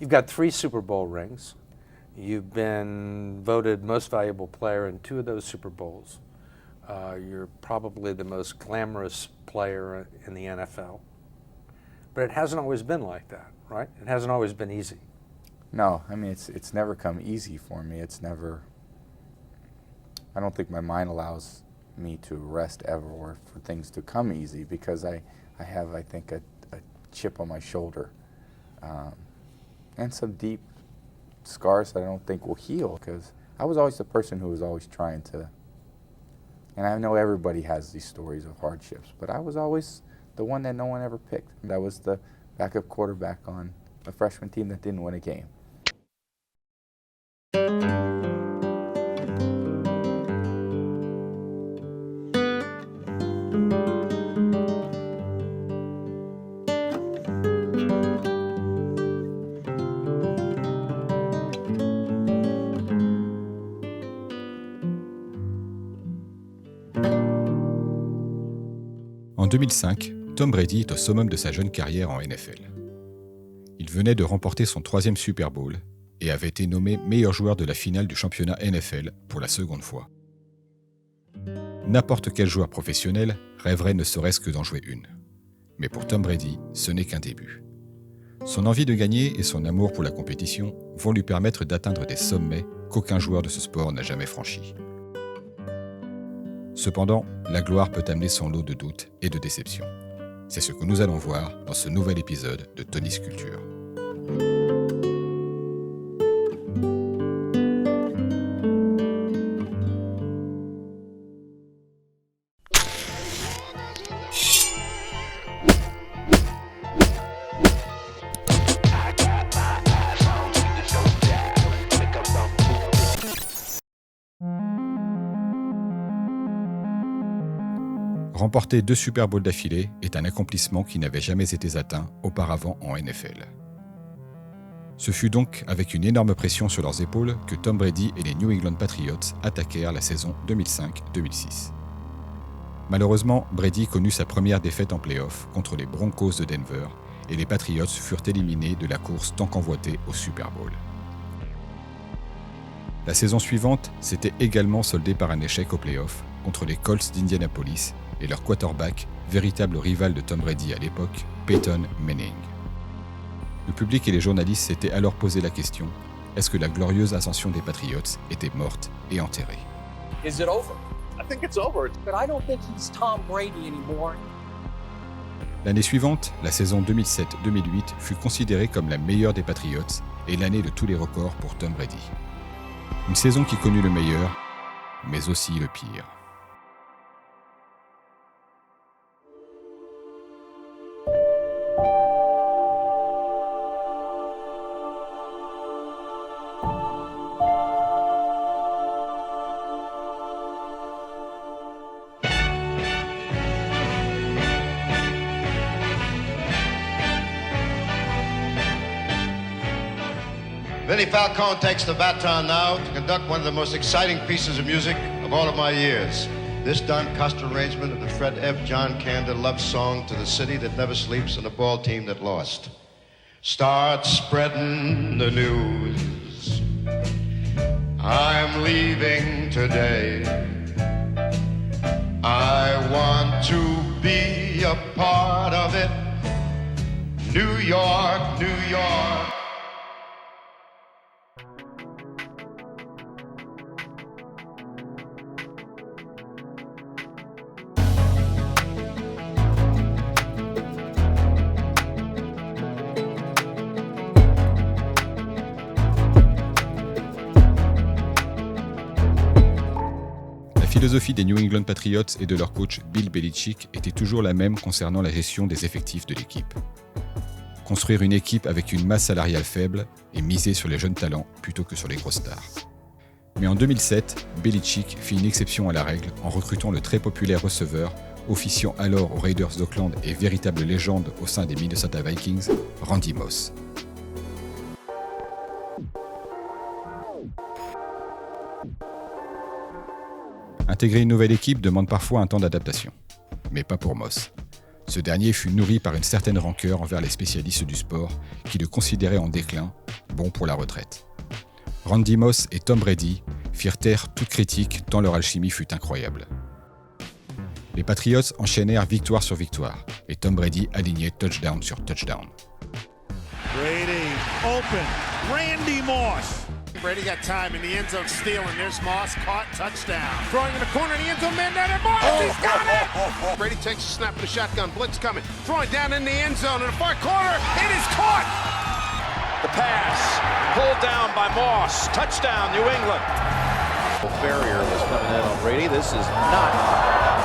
You've got 3 Super Bowl rings. You've been voted most valuable player in 2 of those Super Bowls. You're probably the most glamorous player in the NFL. But it hasn't always been like that, right? It hasn't always been easy. No, I mean, it's never come easy for me. It's never, I don't think my mind allows me to rest ever or for things to come easy, because I have, I think, a chip on my shoulder and some deep scars that I don't think will heal, because I was always the person who was always trying to, and I know everybody has these stories of hardships, but I was always the one that no one ever picked. That was the backup quarterback on a freshman team that didn't win a game. En 2005, Tom Brady est au summum de sa jeune carrière en NFL. Il venait de remporter son 3e Super Bowl et avait été nommé meilleur joueur de la finale du championnat NFL pour la seconde fois. N'importe quel joueur professionnel rêverait ne serait-ce que d'en jouer une. Mais pour Tom Brady, ce n'est qu'un début. Son envie de gagner et son amour pour la compétition vont lui permettre d'atteindre des sommets qu'aucun joueur de ce sport n'a jamais franchis. Cependant, la gloire peut amener son lot de doutes et de déceptions. C'est ce que nous allons voir dans ce nouvel épisode de Tony's Culture. Remporter 2 Super Bowls d'affilée est un accomplissement qui n'avait jamais été atteint auparavant en NFL. Ce fut donc avec une énorme pression sur leurs épaules que Tom Brady et les New England Patriots attaquèrent la saison 2005-2006. Malheureusement, Brady connut sa première défaite en play-off contre les Broncos de Denver et les Patriots furent éliminés de la course tant convoitée au Super Bowl. La saison suivante s'était également soldée par un échec au play-off contre les Colts d'Indianapolis et leur quarterback, véritable rival de Tom Brady à l'époque, Peyton Manning. Le public et les journalistes s'étaient alors posé la question, est-ce que la glorieuse ascension des Patriots était morte et enterrée? Is it over? I think it's over. But I don't think he's Tom Brady anymore. L'année suivante, la saison 2007-2008 fut considérée comme la meilleure des Patriots et l'année de tous les records pour Tom Brady. Une saison qui connut le meilleur, mais aussi le pire. Vinnie Falcone takes the baton now to conduct one of the most exciting pieces of music of all of my years. This Don Costa arrangement of the Fred F. John Kander love song to the city that never sleeps and the ball team that lost. Start spreading the news. I'm leaving today. I want to be a part of it. New York, New York. La philosophie des New England Patriots et de leur coach Bill Belichick était toujours la même concernant la gestion des effectifs de l'équipe. Construire une équipe avec une masse salariale faible et miser sur les jeunes talents plutôt que sur les grosses stars. Mais en 2007, Belichick fit une exception à la règle en recrutant le très populaire receveur, officiant alors aux Raiders d'Oakland et véritable légende au sein des Minnesota Vikings, Randy Moss. Intégrer une nouvelle équipe demande parfois un temps d'adaptation, mais pas pour Moss. Ce dernier fut nourri par une certaine rancœur envers les spécialistes du sport qui le considéraient en déclin, bon pour la retraite. Randy Moss et Tom Brady firent taire toute critique tant leur alchimie fut incroyable. Les Patriots enchaînèrent victoire sur victoire et Tom Brady alignait touchdown sur touchdown. Brady open. Randy Moss. Brady got time in the end zone stealing. There's Moss, caught, touchdown. Throwing in the corner of the end zone, man down at Moss. He's got it! Brady takes a snap of the shotgun, blitz coming. Throwing down in the end zone in the far corner. It is caught! The pass, pulled down by Moss. Touchdown, New England. Ferrier was coming in on Brady. This is not.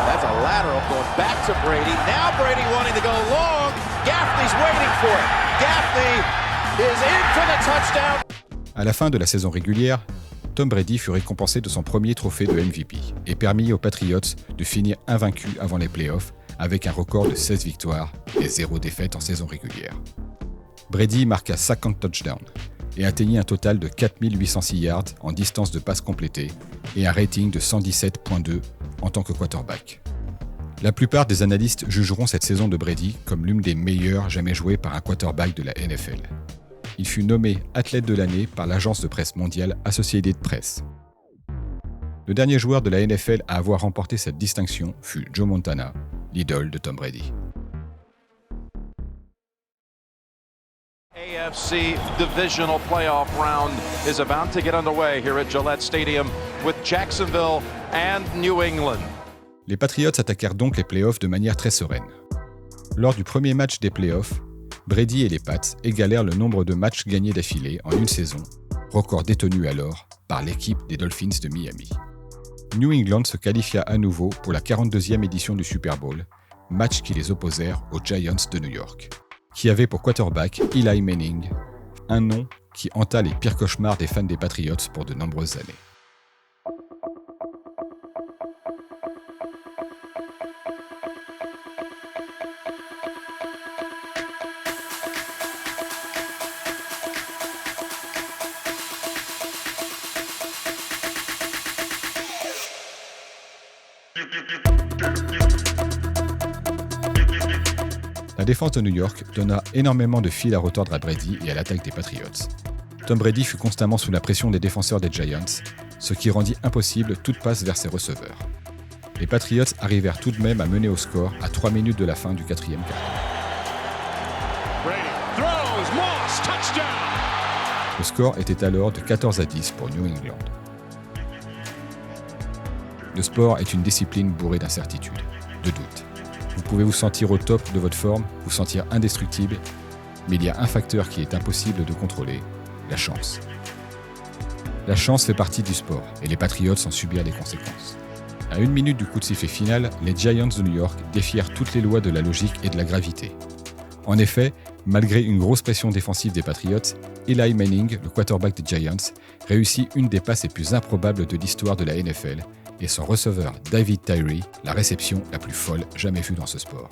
That's a lateral going back to Brady. Now Brady wanting to go long. Gaffney's waiting for it. Gaffney is in for the touchdown. À la fin de la saison régulière, Tom Brady fut récompensé de son premier trophée de MVP et permit aux Patriots de finir invaincus avant les playoffs avec un record de 16 victoires et 0 défaites en saison régulière. Brady marqua 50 touchdowns et atteignit un total de 4806 yards en distance de passe complétée et un rating de 117.2 en tant que quarterback. La plupart des analystes jugeront cette saison de Brady comme l'une des meilleures jamais jouées par un quarterback de la NFL. Il fut nommé athlète de l'année par l'agence de presse mondiale Associated Press. Le dernier joueur de la NFL à avoir remporté cette distinction fut Joe Montana, l'idole de Tom Brady. AFC Divisional Playoff Round is about to get underway here at Gillette Stadium with Jacksonville and New England. Les Patriots attaquèrent donc les playoffs de manière très sereine. Lors du premier match des playoffs, Brady et les Pats égalèrent le nombre de matchs gagnés d'affilée en une saison, record détenu alors par l'équipe des Dolphins de Miami. New England se qualifia à nouveau pour la 42e édition du Super Bowl, match qui les opposèrent aux Giants de New York, qui avaient pour quarterback Eli Manning, un nom qui hanta les pires cauchemars des fans des Patriots pour de nombreuses années. La défense de New York donna énormément de fil à retordre à Brady et à l'attaque des Patriots. Tom Brady fut constamment sous la pression des défenseurs des Giants, ce qui rendit impossible toute passe vers ses receveurs. Les Patriots arrivèrent tout de même à mener au score à 3 minutes de la fin du quatrième quart. Le score était alors de 14-10 pour New England. Le sport est une discipline bourrée d'incertitudes, de doutes. Vous pouvez vous sentir au top de votre forme, vous sentir indestructible, mais il y a un facteur qui est impossible de contrôler, la chance. La chance fait partie du sport, et les Patriots en subirent les conséquences. À 1 minute du coup de sifflet final, les Giants de New York défièrent toutes les lois de la logique et de la gravité. En effet, malgré une grosse pression défensive des Patriots, Eli Manning, le quarterback des Giants, réussit une des passes les plus improbables de l'histoire de la NFL, et son receveur David Tyree, la réception la plus folle jamais vue dans ce sport.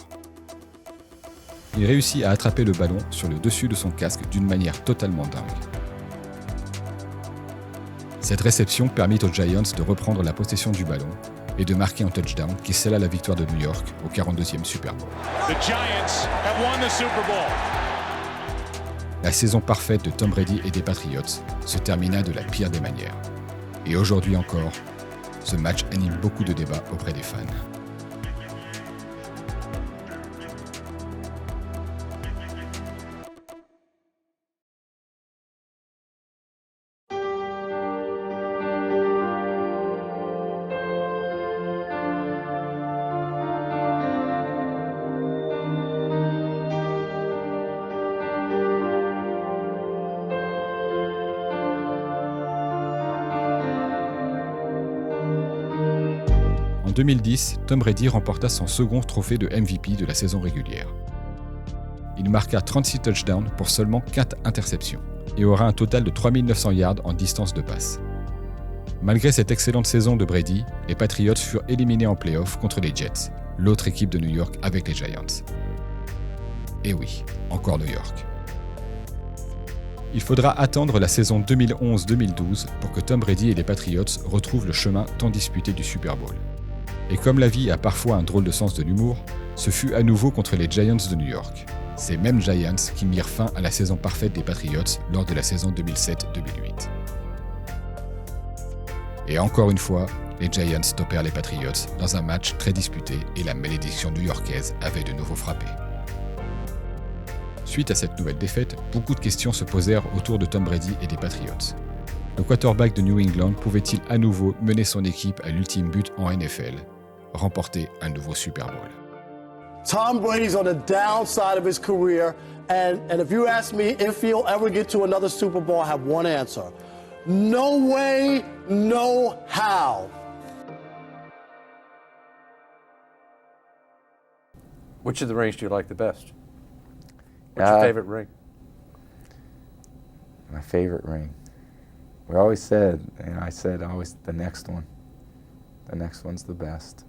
Il réussit à attraper le ballon sur le dessus de son casque d'une manière totalement dingue. Cette réception permit aux Giants de reprendre la possession du ballon et de marquer un touchdown qui scella la victoire de New York au 42e Super Bowl. The Giants have won the Super Bowl. La saison parfaite de Tom Brady et des Patriots se termina de la pire des manières. Et aujourd'hui encore, ce match anime beaucoup de débats auprès des fans. En 2010, Tom Brady remporta son second trophée de MVP de la saison régulière. Il marqua 36 touchdowns pour seulement 4 interceptions et aura un total de 3900 yards en distance de passe. Malgré cette excellente saison de Brady, les Patriots furent éliminés en play-off contre les Jets, l'autre équipe de New York avec les Giants. Et oui, encore New York. Il faudra attendre la saison 2011-2012 pour que Tom Brady et les Patriots retrouvent le chemin tant disputé du Super Bowl. Et comme la vie a parfois un drôle de sens de l'humour, Ce fut à nouveau contre les Giants de New York. Ces mêmes Giants qui mirent fin à la saison parfaite des Patriots lors de la saison 2007-2008. Et encore une fois, les Giants stoppèrent les Patriots dans un match très disputé et la malédiction new-yorkaise avait de nouveau frappé. Suite à cette nouvelle défaite, beaucoup de questions se posèrent autour de Tom Brady et des Patriots. Le quarterback de New England pouvait-il à nouveau mener son équipe à l'ultime but en NFL, remporter un nouveau Super Bowl? Tom Brady's on the downside of his career, and if you ask me if he'll ever get to another Super Bowl, I have one answer. No way, no how. Which of the rings do you like the best? What's your favorite ring? My favorite ring. We always said, and I said always the next one. The next one's the best.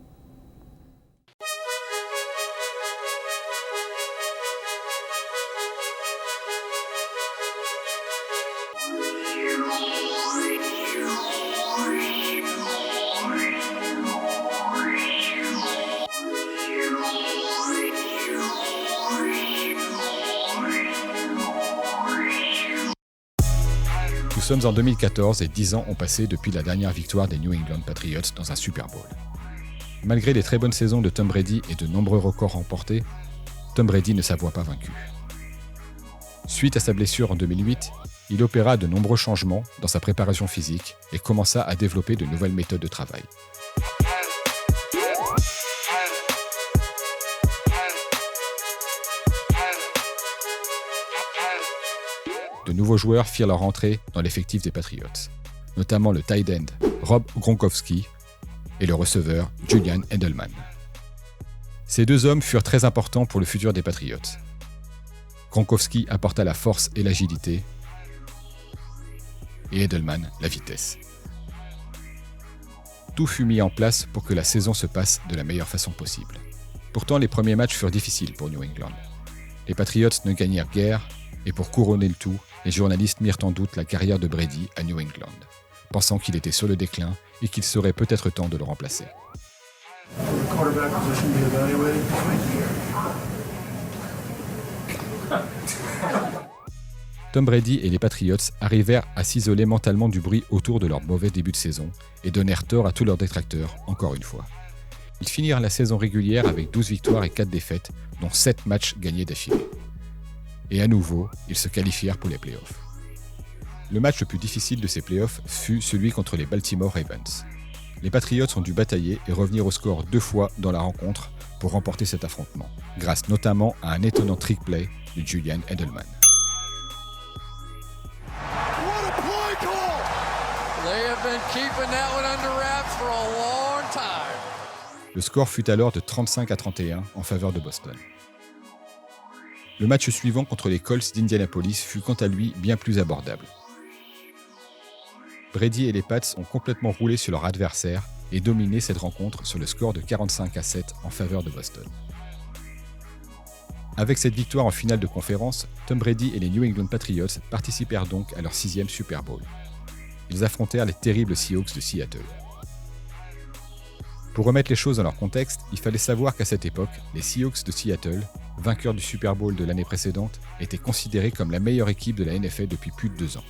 Nous sommes en 2014 et 10 ans ont passé depuis la dernière victoire des New England Patriots dans un Super Bowl. Malgré les très bonnes saisons de Tom Brady et de nombreux records remportés, Tom Brady ne s'avoua pas vaincu. Suite à sa blessure en 2008, il opéra de nombreux changements dans sa préparation physique et commença à développer de nouvelles méthodes de travail. De nouveaux joueurs firent leur entrée dans l'effectif des Patriots, notamment le tight end Rob Gronkowski et le receveur Julian Edelman. Ces deux hommes furent très importants pour le futur des Patriots. Gronkowski apporta la force et l'agilité, et Edelman la vitesse. Tout fut mis en place pour que la saison se passe de la meilleure façon possible. Pourtant, les premiers matchs furent difficiles pour New England. Les Patriots ne gagnèrent guère, et pour couronner le tout, les journalistes mirent en doute la carrière de Brady à New England, pensant qu'il était sur le déclin et qu'il serait peut-être temps de le remplacer. Tom Brady et les Patriots arrivèrent à s'isoler mentalement du bruit autour de leur mauvais début de saison et donnèrent tort à tous leurs détracteurs, encore une fois. Ils finirent la saison régulière avec 12 victoires et 4 défaites, dont 7 matchs gagnés d'affilée. Et à nouveau, ils se qualifièrent pour les playoffs. Le match le plus difficile de ces playoffs fut celui contre les Baltimore Ravens. Les Patriots ont dû batailler et revenir au score 2 fois dans la rencontre pour remporter cet affrontement, grâce notamment à un étonnant trick play de Julian Edelman. Le score fut alors de 35-31 en faveur de Boston. Le match suivant contre les Colts d'Indianapolis fut quant à lui bien plus abordable. Brady et les Pats ont complètement roulé sur leur adversaire et dominé cette rencontre sur le score de 45-7 en faveur de Boston. Avec cette victoire en finale de conférence, Tom Brady et les New England Patriots participèrent donc à leur 6e Super Bowl. Ils affrontèrent les terribles Seahawks de Seattle. Pour remettre les choses dans leur contexte, il fallait savoir qu'à cette époque, les Seahawks de Seattle, vainqueurs du Super Bowl de l'année précédente, étaient considérés comme la meilleure équipe de la NFL depuis plus de 2 ans,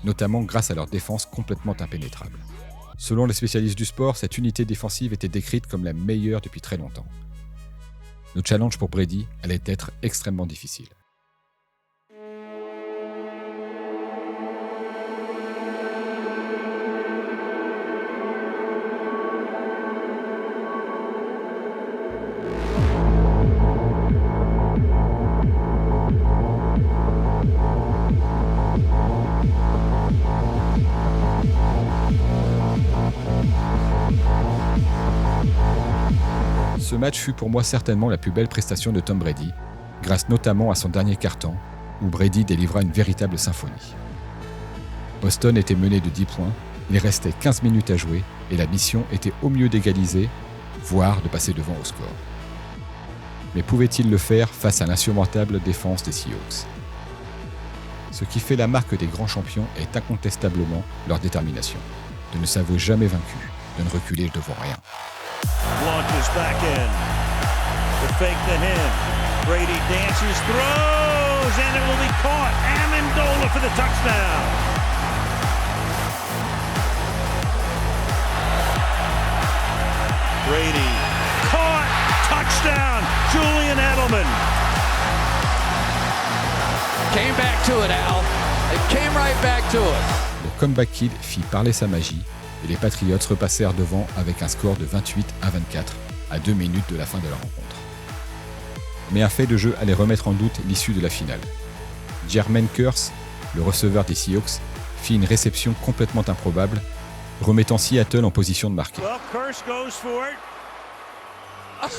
notamment grâce à leur défense complètement impénétrable. Selon les spécialistes du sport, cette unité défensive était décrite comme la meilleure depuis très longtemps. Le challenge pour Brady allait être extrêmement difficile. Ce match fut pour moi certainement la plus belle prestation de Tom Brady, grâce notamment à son dernier quart-temps, où Brady délivra une véritable symphonie. Boston était mené de 10 points, il restait 15 minutes à jouer et la mission était au mieux d'égaliser, voire de passer devant au score. Mais pouvait-il le faire face à l'insurmontable défense des Seahawks? Ce qui fait la marque des grands champions est incontestablement leur détermination, de ne s'avouer jamais vaincu, de ne reculer devant rien. Launches back in. The fake to him. Brady dances, throws, and it will be caught. Amendola for the touchdown. Brady caught, touchdown, Julian Edelman. Came back to it, Al. It came right back to it. Le comeback kid fit parler sa magie et les Patriots repassèrent devant avec un score de 28-24 à 2 minutes de la fin de la rencontre. Mais un fait de jeu allait remettre en doute l'issue de la finale. Jermaine Kearse, le receveur des Seahawks, fit une réception complètement improbable, remettant Seattle en position de marquer. Well, Kearse goes for it.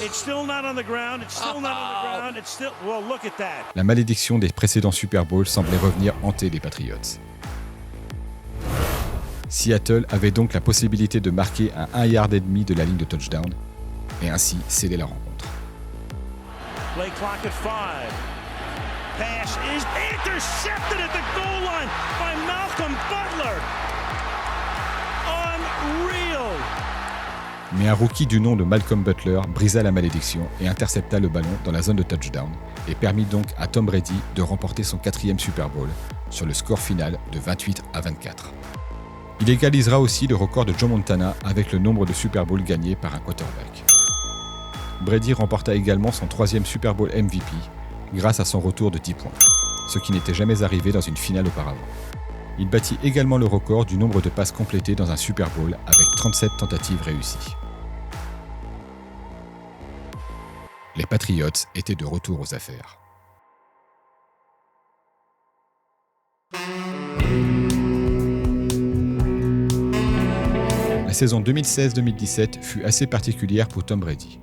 It's still not on the ground. It's still not on the ground. It's still. Well, look at that. La malédiction des précédents Super Bowls semblait revenir hanter les Patriots. Seattle avait donc la possibilité de marquer à 1,5 yard de la ligne de touchdown et ainsi sceller la rencontre. Play clock at 5. Pass is intercepted at the goal line by Malcolm Butler. Unreal. Mais un rookie du nom de Malcolm Butler brisa la malédiction et intercepta le ballon dans la zone de touchdown et permit donc à Tom Brady de remporter son 4e Super Bowl sur le score final de 28-24. Il égalisera aussi le record de Joe Montana avec le nombre de Super Bowls gagnés par un quarterback. Brady remporta également son 3e Super Bowl MVP grâce à son retour de 10 points, ce qui n'était jamais arrivé dans une finale auparavant. Il battit également le record du nombre de passes complétées dans un Super Bowl avec 37 tentatives réussies. Les Patriots étaient de retour aux affaires. La saison 2016-2017 fut assez particulière pour Tom Brady.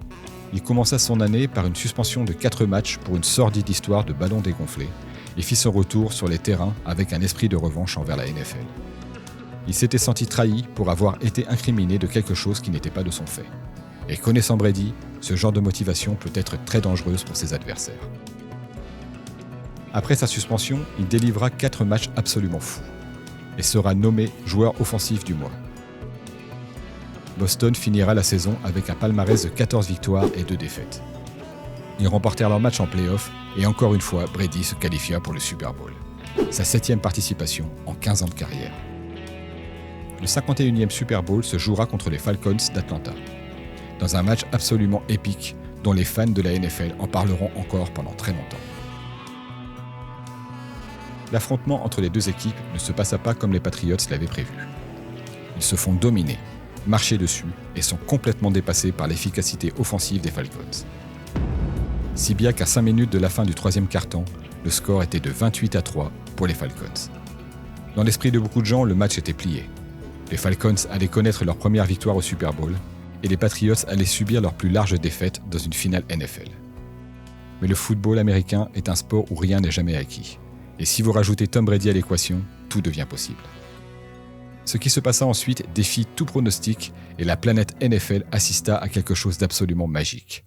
Il commença son année par une suspension de 4 matchs pour une sordide histoire de ballon dégonflé et fit son retour sur les terrains avec un esprit de revanche envers la NFL. Il s'était senti trahi pour avoir été incriminé de quelque chose qui n'était pas de son fait. Et connaissant Brady, ce genre de motivation peut être très dangereuse pour ses adversaires. Après sa suspension, il délivra 4 matchs absolument fous et sera nommé joueur offensif du mois. Boston finira la saison avec un palmarès de 14 victoires et 2 défaites. Ils remportèrent leur match en play-off et encore une fois, Brady se qualifia pour le Super Bowl. Sa 7e participation en 15 ans de carrière. Le 51e Super Bowl se jouera contre les Falcons d'Atlanta, dans un match absolument épique dont les fans de la NFL en parleront encore pendant très longtemps. L'affrontement entre les deux équipes ne se passa pas comme les Patriots l'avaient prévu. Ils se font dominer, marcher dessus et sont complètement dépassés par l'efficacité offensive des Falcons. Si bien qu'à 5 minutes de la fin du 3e quart-temps, le score était de 28-3 pour les Falcons. Dans l'esprit de beaucoup de gens, le match était plié. Les Falcons allaient connaître leur première victoire au Super Bowl et les Patriots allaient subir leur plus large défaite dans une finale NFL. Mais le football américain est un sport où rien n'est jamais acquis. Et si vous rajoutez Tom Brady à l'équation, tout devient possible. Ce qui se passa ensuite défie tout pronostic et la planète NFL assista à quelque chose d'absolument magique.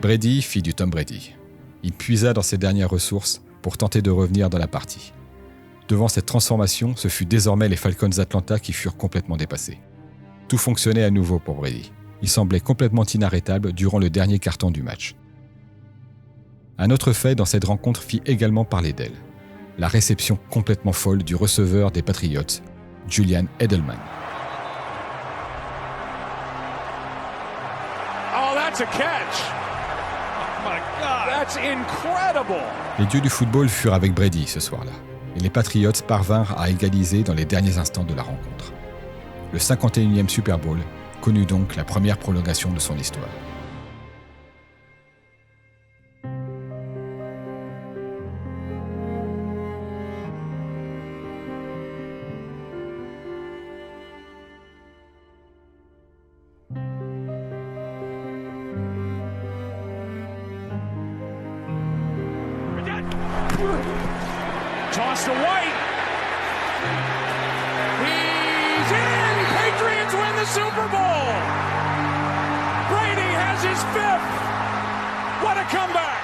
Brady fit du Tom Brady. Il puisa dans ses dernières ressources pour tenter de revenir dans la partie. Devant cette transformation, ce fut désormais les Falcons d'Atlanta qui furent complètement dépassés. Tout fonctionnait à nouveau pour Brady. Il semblait complètement inarrêtable durant le dernier quart-temps du match. Un autre fait dans cette rencontre fit également parler d'elle. La réception complètement folle du receveur des Patriots, Julian Edelman. Oh, that's a catch! Oh my God, that's incredible! Les dieux du football furent avec Brady ce soir-là, et les Patriots parvinrent à égaliser dans les derniers instants de la rencontre. Le 51e Super Bowl connut donc la première prolongation de son histoire. Toss to White. He's in. Patriots win the Super Bowl. Brady has his 5th. What a comeback.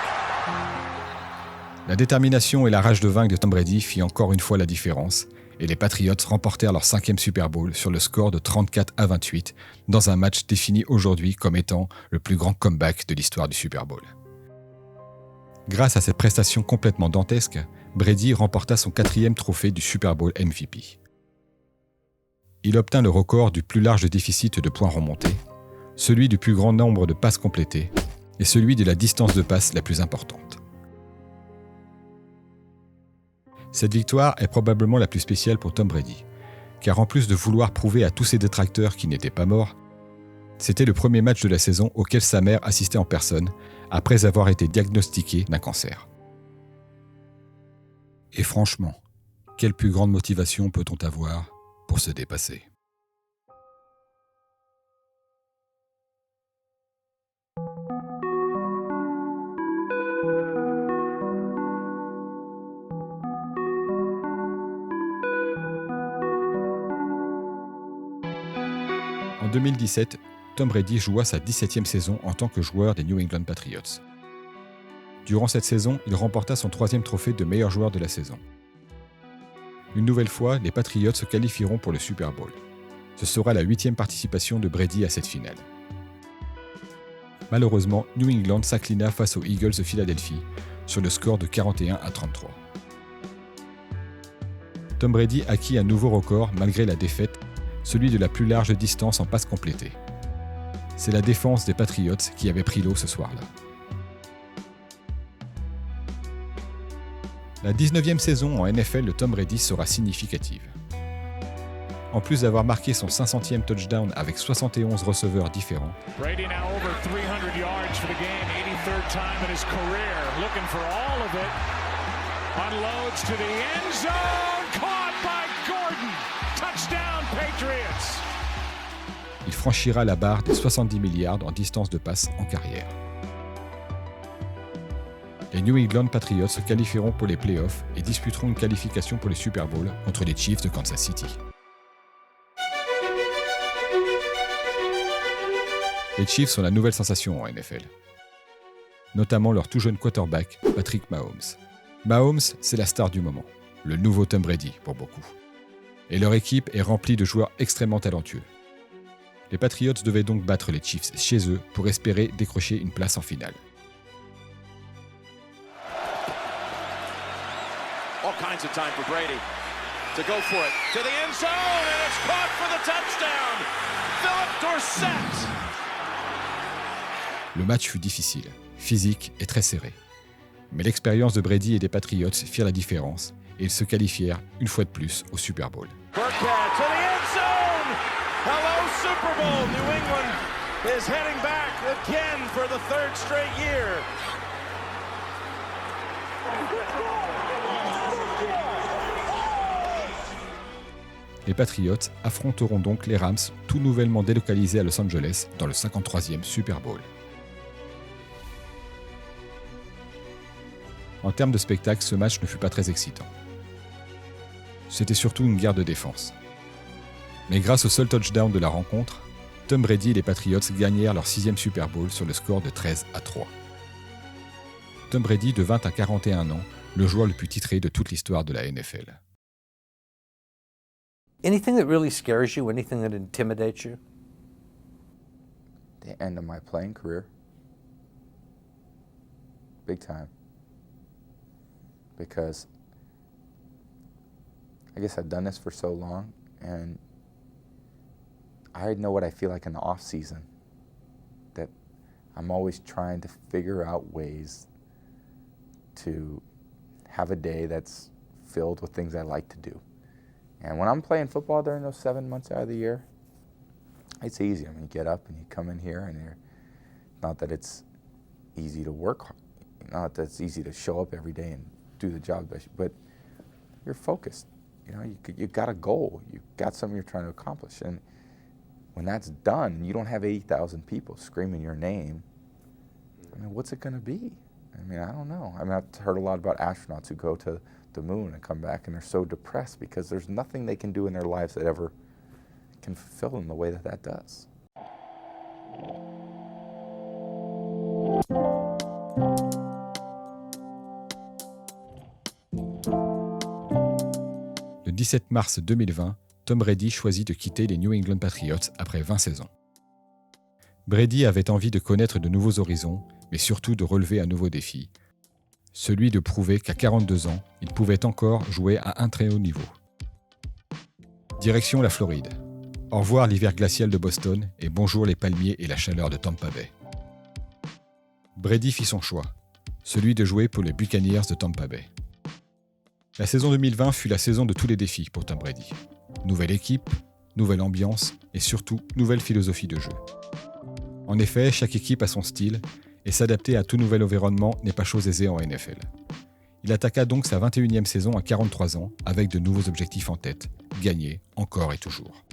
La détermination et la rage de vaincre de Tom Brady fit encore une fois la différence, et les Patriots remportèrent leur 5e Super Bowl sur le score de 34-28 dans un match défini aujourd'hui comme étant le plus grand comeback de l'histoire du Super Bowl. Grâce à cette prestation complètement dantesque, Brady remporta son 4e trophée du Super Bowl MVP. Il obtint le record du plus large déficit de points remontés, celui du plus grand nombre de passes complétées et celui de la distance de passe la plus importante. Cette victoire est probablement la plus spéciale pour Tom Brady, car en plus de vouloir prouver à tous ses détracteurs qu'il n'était pas mort, c'était le premier match de la saison auquel sa mère assistait en personne après avoir été diagnostiquée d'un cancer. Et franchement, quelle plus grande motivation peut-on avoir pour se dépasser ? En 2017, Tom Brady joua sa 17e saison en tant que joueur des New England Patriots. Durant cette saison, il remporta son 3e trophée de meilleur joueur de la saison. Une nouvelle fois, les Patriots se qualifieront pour le Super Bowl. Ce sera la 8e participation de Brady à cette finale. Malheureusement, New England s'inclina face aux Eagles de Philadelphie sur le score de 41-33. Tom Brady acquit un nouveau record malgré la défaite, celui de la plus large distance en passes complétées. C'est la défense des Patriots qui avait pris l'eau ce soir-là. La 19e saison en NFL de Tom Brady sera significative. En plus d'avoir marqué son 500e touchdown avec 71 receveurs différents, Brady now over 300 yards for the game, 83rd time in his career, looking for all of it. Unloads to the end zone, caught by Gordon. Touchdown Patriots. Il franchira la barre des 70 milliards en distance de passe en carrière. Les New England Patriots se qualifieront pour les playoffs et disputeront une qualification pour les Super Bowl contre les Chiefs de Kansas City. Les Chiefs sont la nouvelle sensation en NFL, notamment leur tout jeune quarterback, Patrick Mahomes. Mahomes, c'est la star du moment, le nouveau Tom Brady pour beaucoup. Et leur équipe est remplie de joueurs extrêmement talentueux. Les Patriots devaient donc battre les Chiefs chez eux pour espérer décrocher une place en finale. All kinds of time for Brady to go for it. To the end zone, and it's caught for the touchdown. Philip Dorsett. Le match fut difficile, physique et très serré. Mais l'expérience de Brady et des Patriots firent la différence et ils se qualifièrent une fois de plus au Super Bowl. Burkhead to the end zone. Hello, Super Bowl. New England is heading back again for the 3rd straight year. Les Patriots affronteront donc les Rams, tout nouvellement délocalisés à Los Angeles, dans le 53e Super Bowl. En termes de spectacle, ce match ne fut pas très excitant. C'était surtout une guerre de défense. Mais grâce au seul touchdown de la rencontre, Tom Brady et les Patriots gagnèrent leur 6e Super Bowl sur le score de 13-3. Tom Brady devint à 41 ans le joueur le plus titré de toute l'histoire de la NFL. Anything that really scares you, anything that intimidates you? The end of my playing career. Big time. Because I guess I've done this for so long, and I know what I feel like in the off season. That I'm always trying to figure out ways to have a day that's filled with things I like to do. And when I'm playing football during those 7 months out of the year, it's easy. I mean, you get up and you come in here, and you're, not that it's easy to work, not that it's easy to show up every day and do the job, but you're focused. You know, you got a goal. You got something you're trying to accomplish. And when that's done, you don't have 80,000 people screaming your name. I mean, what's it going to be? I mean, I don't know. I mean, I've heard a lot about astronauts who go to the moon and come back and they're so depressed because there's nothing they can do in their lives that ever can fulfill them the way that that does. 17 mars 2020, Tom Brady choisit de quitter les New England Patriots après 20 saisons. Brady avait envie de connaître de nouveaux horizons, mais surtout de relever un nouveau défi, celui de prouver qu'à 42 ans, il pouvait encore jouer à un très haut niveau. Direction la Floride. Au revoir l'hiver glacial de Boston et bonjour les palmiers et la chaleur de Tampa Bay. Brady fit son choix, celui de jouer pour les Buccaneers de Tampa Bay. La saison 2020 fut la saison de tous les défis pour Tom Brady. Nouvelle équipe, nouvelle ambiance et surtout nouvelle philosophie de jeu. En effet, chaque équipe a son style et s'adapter à tout nouvel environnement n'est pas chose aisée en NFL. Il attaqua donc sa 21e saison à 43 ans avec de nouveaux objectifs en tête, gagner encore et toujours.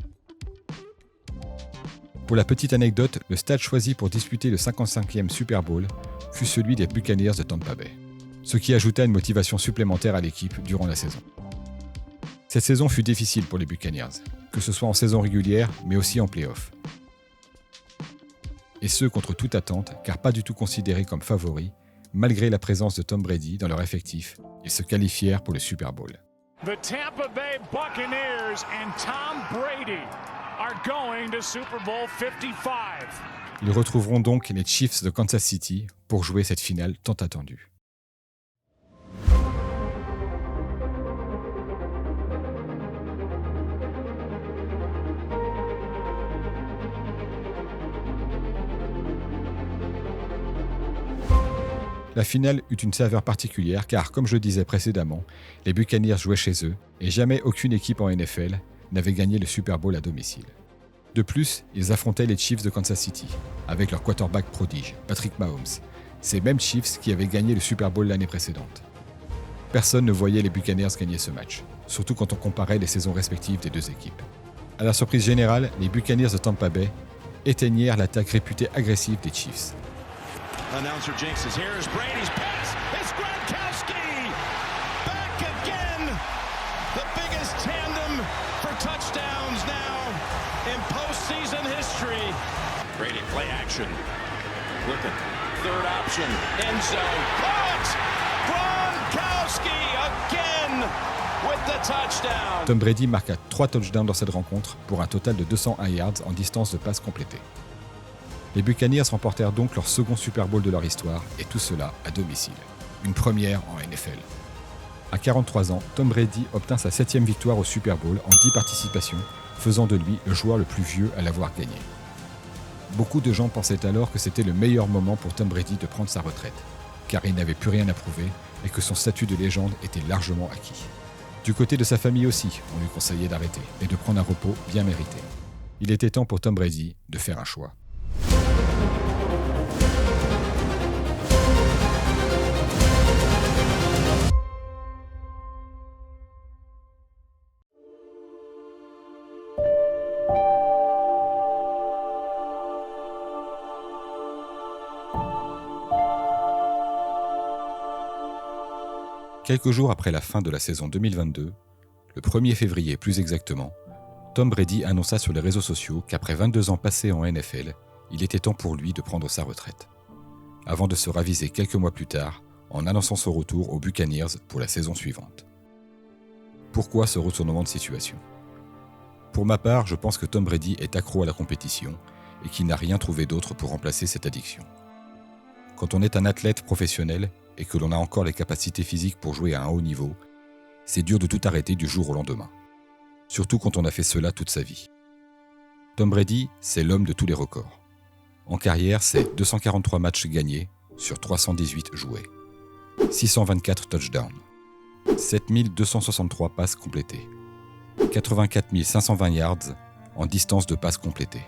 Pour la petite anecdote, le stade choisi pour disputer le 55e Super Bowl fut celui des Buccaneers de Tampa Bay, ce qui ajouta une motivation supplémentaire à l'équipe durant la saison. Cette saison fut difficile pour les Buccaneers, que ce soit en saison régulière mais aussi en play-off. Et ce contre toute attente, car pas du tout considérés comme favoris, malgré la présence de Tom Brady dans leur effectif, ils se qualifièrent pour le Super Bowl. The Tampa Bay Buccaneers and Tom Brady are going to Super Bowl 55. Ils retrouveront donc les Chiefs de Kansas City pour jouer cette finale tant attendue. La finale eut une saveur particulière car, comme je le disais précédemment, les Buccaneers jouaient chez eux et jamais aucune équipe en NFL n'avait gagné le Super Bowl à domicile. De plus, ils affrontaient les Chiefs de Kansas City, avec leur quarterback prodige, Patrick Mahomes, ces mêmes Chiefs qui avaient gagné le Super Bowl l'année précédente. Personne ne voyait les Buccaneers gagner ce match, surtout quand on comparait les saisons respectives des deux équipes. À la surprise générale, les Buccaneers de Tampa Bay éteignirent l'attaque réputée agressive des Chiefs. Announcer jinxes. Here's Brady's pass. It's Gronkowski. Back again. The biggest tandem for touchdowns now in postseason history. Brady play action. Looking. Third option. End zone. Caught. Gronkowski again with the touchdown. Tom Brady marqua 3 touchdowns dans cette rencontre pour un total de 201 yards en distance de passe complétée. Les Buccaneers remportèrent donc leur second Super Bowl de leur histoire, et tout cela à domicile. Une première en NFL. À 43 ans, Tom Brady obtint sa 7e victoire au Super Bowl en 10 participations, faisant de lui le joueur le plus vieux à l'avoir gagné. Beaucoup de gens pensaient alors que c'était le meilleur moment pour Tom Brady de prendre sa retraite, car il n'avait plus rien à prouver et que son statut de légende était largement acquis. Du côté de sa famille aussi, on lui conseillait d'arrêter et de prendre un repos bien mérité. Il était temps pour Tom Brady de faire un choix. Quelques jours après la fin de la saison 2022, le 1er février plus exactement, Tom Brady annonça sur les réseaux sociaux qu'après 22 ans passés en NFL, il était temps pour lui de prendre sa retraite, avant de se raviser quelques mois plus tard en annonçant son retour aux Buccaneers pour la saison suivante. Pourquoi ce retournement de situation ? Pour ma part, je pense que Tom Brady est accro à la compétition et qu'il n'a rien trouvé d'autre pour remplacer cette addiction. Quand on est un athlète professionnel et que l'on a encore les capacités physiques pour jouer à un haut niveau, c'est dur de tout arrêter du jour au lendemain. Surtout quand on a fait cela toute sa vie. Tom Brady, c'est l'homme de tous les records. En carrière, c'est 243 matchs gagnés sur 318 joués, 624 touchdowns, 7263 passes complétées, 84 520 yards en distance de passes complétées,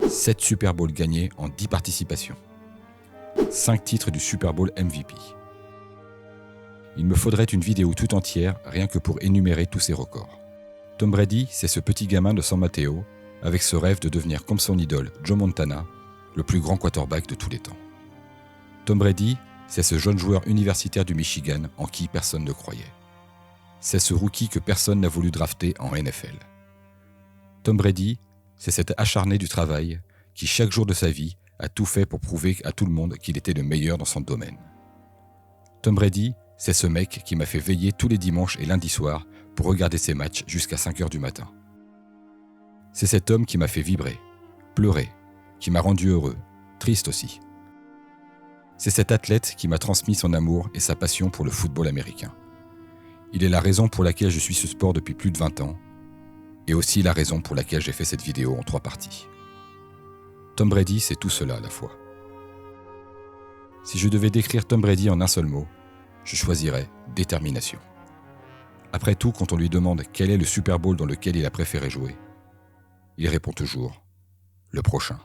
7 Super Bowls gagnés en 10 participations, 5 titres du Super Bowl MVP. Il me faudrait une vidéo tout entière rien que pour énumérer tous ces records. Tom Brady, c'est ce petit gamin de San Mateo, avec ce rêve de devenir comme son idole Joe Montana, le plus grand quarterback de tous les temps. Tom Brady, c'est ce jeune joueur universitaire du Michigan en qui personne ne croyait. C'est ce rookie que personne n'a voulu drafter en NFL. Tom Brady, c'est cet acharné du travail qui, chaque jour de sa vie, a tout fait pour prouver à tout le monde qu'il était le meilleur dans son domaine. Tom Brady, c'est ce mec qui m'a fait veiller tous les dimanches et lundis soirs pour regarder ses matchs jusqu'à 5 heures du matin. C'est cet homme qui m'a fait vibrer, pleurer, qui m'a rendu heureux, triste aussi. C'est cet athlète qui m'a transmis son amour et sa passion pour le football américain. Il est la raison pour laquelle je suis ce sport depuis plus de 20 ans, et aussi la raison pour laquelle j'ai fait cette vidéo en 3 parties. Tom Brady, c'est tout cela à la fois. Si je devais décrire Tom Brady en un seul mot, je choisirais détermination. Après tout, quand on lui demande quel est le Super Bowl dans lequel il a préféré jouer, il répond toujours le prochain.